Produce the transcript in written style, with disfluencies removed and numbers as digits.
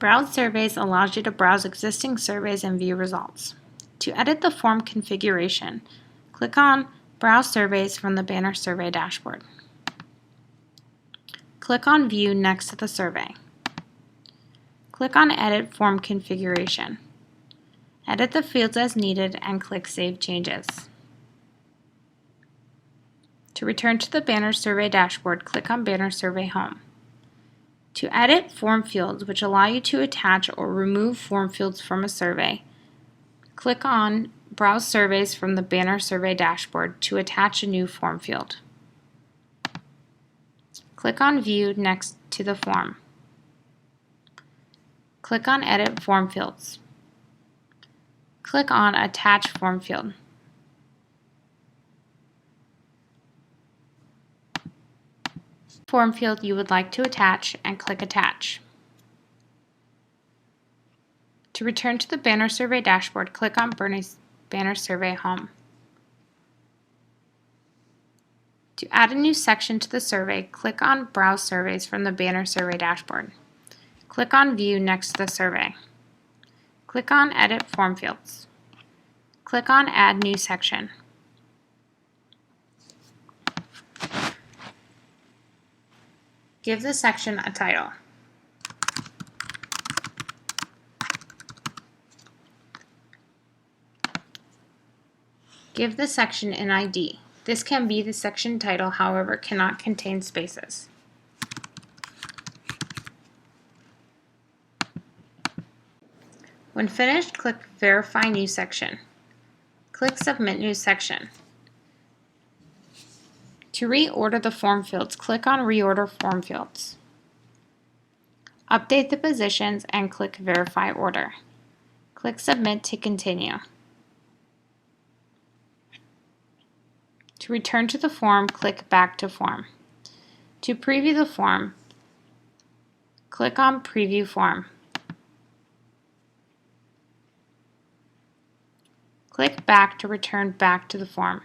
Browse Surveys allows you to browse existing surveys and view results. To edit the form configuration, click on Browse Surveys from the BannerSurvey dashboard. Click on View next to the survey. Click on Edit Form Configuration. Edit the fields as needed and click Save Changes. To return to the BannerSurvey dashboard, click on BannerSurvey Home. To edit form fields, which allow you to attach or remove form fields from a survey, click on Browse Surveys from the BannerSurvey dashboard to attach a new form field. Click on View next to the form. Click on Edit Form Fields. Click on Attach Form Field. Form field you would like to attach and click Attach. To return to the BannerSurvey dashboard, click on BannerSurvey Home. To add a new section to the survey, click on Browse Surveys from the BannerSurvey dashboard. Click on View next to the survey. Click on Edit Form Fields. Click on Add New Section. Give the section a title. Give the section an ID. This can be the section title, however, cannot contain spaces. When finished, click Verify New Section. Click Submit New Section. To reorder the form fields, click on Reorder Form Fields. Update the positions and click Verify Order. Click Submit to continue. To return to the form, click Back to Form. To preview the form, click on Preview Form. Click Back to return back to the form.